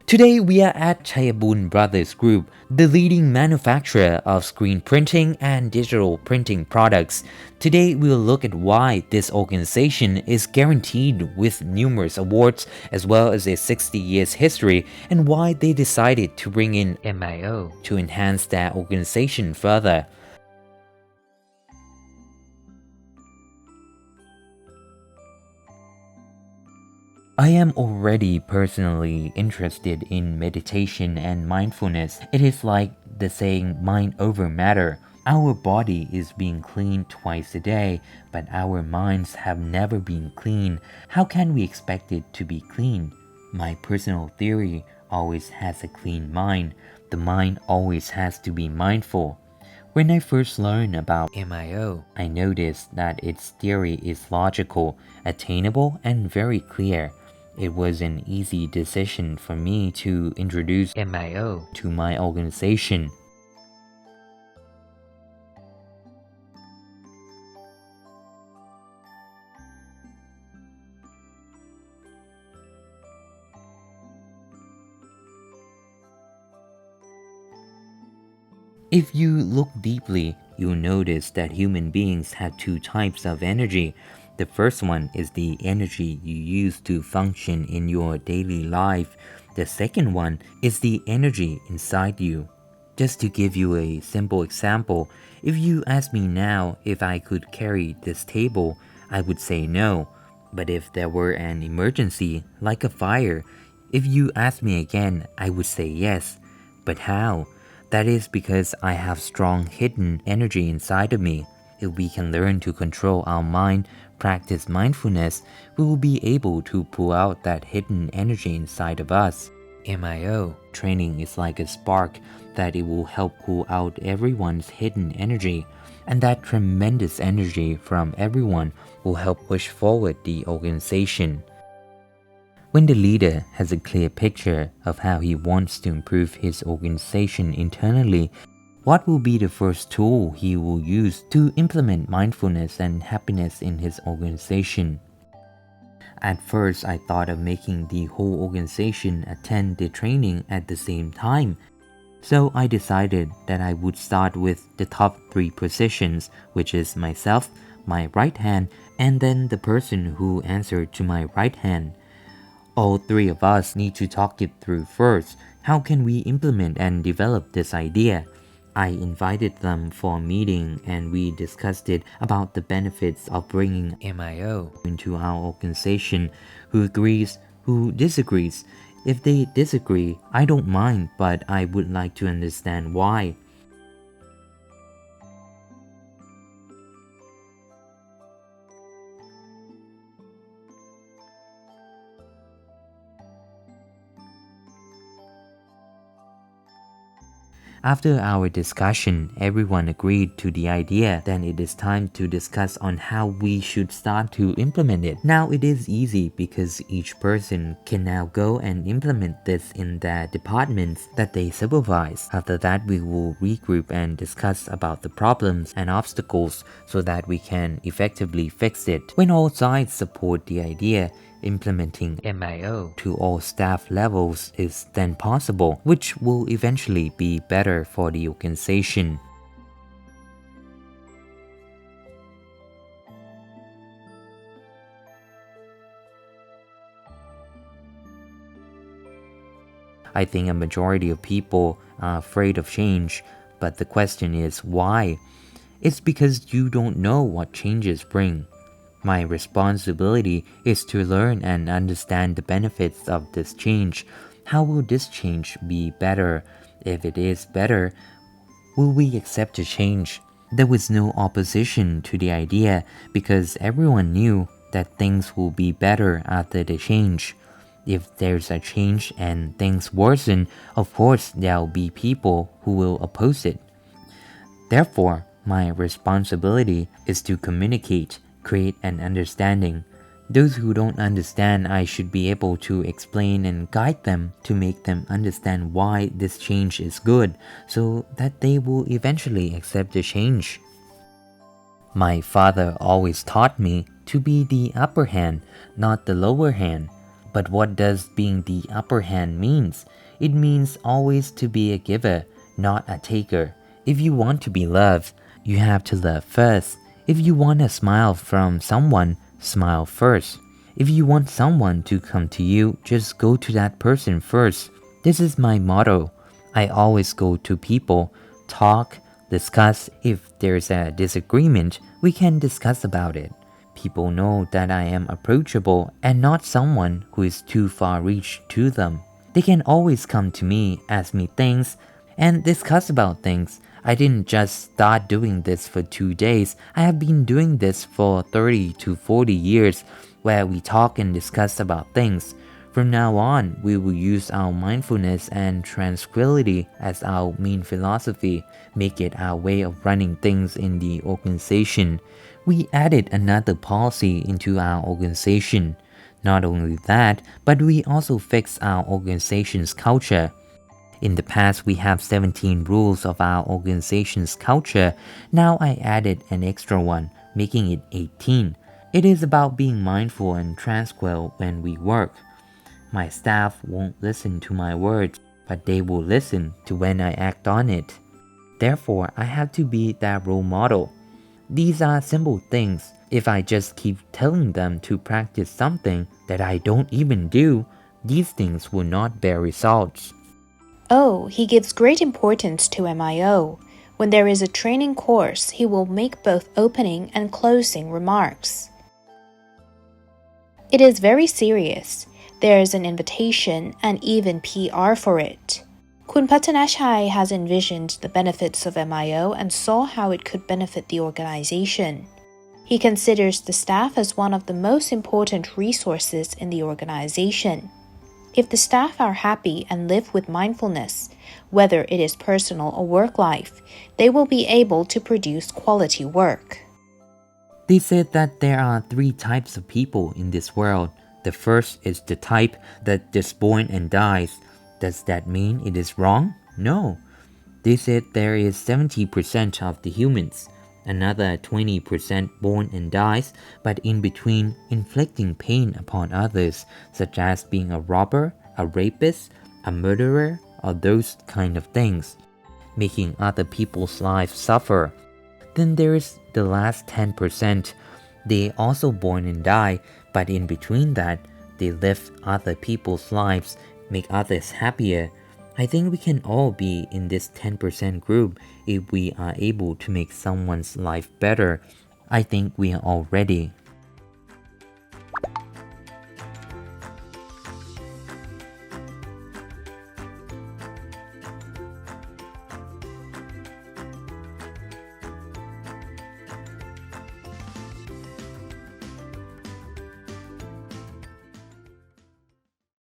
Today we are at Chayabun Brothers Group, the leading manufacturer of screen printing and digital printing products. Today we'll look at why this organization is guaranteed with numerous awards as well as a 60 years history, and why they decided to bring in MIO to enhance their organization further. I am already personally interested in meditation and mindfulness. It is like the saying mind over matter. Our body is being cleaned twice a day, but our minds have never been clean. How can we expect it to be clean? My personal theory always has a clean mind. The mind always has to be mindful. When I first learned about MIO, I noticed that its theory is logical, attainable, and very clear. It was an easy decision for me to introduce MIO to my organization. If you look deeply, you'll notice that human beings have two types of energy. The first one is the energy you use to function in your daily life. The second one is the energy inside you. Just to give you a simple example, if you ask me now if I could carry this table, I would say no. But if there were an emergency, like a fire, if you ask me again, I would say yes. But how? That is because I have strong hidden energy inside of me. If we can learn to control our mind, practice mindfulness, we will be able to pull out that hidden energy inside of us. MIO training is like a spark that it will help pull out everyone's hidden energy, and that tremendous energy from everyone will help push forward the organization. When the leader has a clear picture of how he wants to improve his organization internally, what will be the first tool he will use to implement mindfulness and happiness in his organization? At first, I thought of making the whole organization attend the training at the same time. So I decided that I would start with the top 3 positions, which is myself, my right hand, and then the person who answered to my right hand. All 3 of us need to talk it through first. How can we implement and develop this idea? I invited them for a meeting and we discussed it about the benefits of bringing MIO into our organization. Who agrees, who disagrees? If they disagree, I don't mind, but I would like to understand why. After our discussion, everyone agreed to the idea. Then it is time to discuss on how we should start to implement it. Now it is easy because each person can now go and implement this in their departments that they supervise. After that, we will regroup and discuss about the problems and obstacles so that we can effectively fix it. When all sides support the idea, implementing MIO to all staff levels is then possible, which will eventually be better for the organization. I think a majority of people are afraid of change, but the question is why? It's because you don't know what changes bring. My responsibility is to learn and understand the benefits of this change. How will this change be better? If it is better, will we accept the change? There was no opposition to the idea because everyone knew that things will be better after the change. If there's a change and things worsen, of course there will be people who will oppose it. Therefore, my responsibility is to communicate, create an understanding. Those who don't understand, I should be able to explain and guide them to make them understand why this change is good, so that they will eventually accept the change. My father always taught me to be the upper hand, not the lower hand. But what does being the upper hand means? It means always to be a giver, not a taker. If you want to be loved, you have to love first. If you want a smile from someone, smile first. If you want someone to come to you, just go to that person first. This is my motto. I always go to people, talk, discuss. If there's a disagreement, we can discuss about it. People know that I am approachable and not someone who is too far reach to them. They can always come to me, ask me things, and discuss about things. I didn't just start doing this for 2 days. I have been doing this for 30 to 40 years, where we talk and discuss about things. From now on, we will use our mindfulness and tranquility as our main philosophy, make it our way of running things in the organization. We added another policy into our organization. Not only that, but we also fixed our organization's culture. In the past, we have 17 rules of our organization's culture. Now I added an extra one, making it 18. It is about being mindful and tranquil when we work. My staff won't listen to my words, but they will listen to when I act on it. Therefore, I have to be that role model. These are simple things. If I just keep telling them to practice something that I don't even do, these things will not bear results. Oh, he gives great importance to MIO. When there is a training course, he will make both opening and closing remarks. It is very serious. There is an invitation and even PR for it. Kun Patanashai has envisioned the benefits of MIO and saw how it could benefit the organization. He considers the staff as one of the most important resources in the organization. If the staff are happy and live with mindfulness, whether it is personal or work life, they will be able to produce quality work. They said that there are 3 types of people in this world. The first is the type that just born and dies. Does that mean it is wrong? No. They said there is 70% of the humans. Another 20% born and dies, but in between inflicting pain upon others, such as being a robber, a rapist, a murderer, or those kind of things, making other people's lives suffer. Then there is the last 10%. They also born and die, but in between that, they live other people's lives, make others happier. I think we can all be in this 10% group if we are able to make someone's life better. I think we are all ready.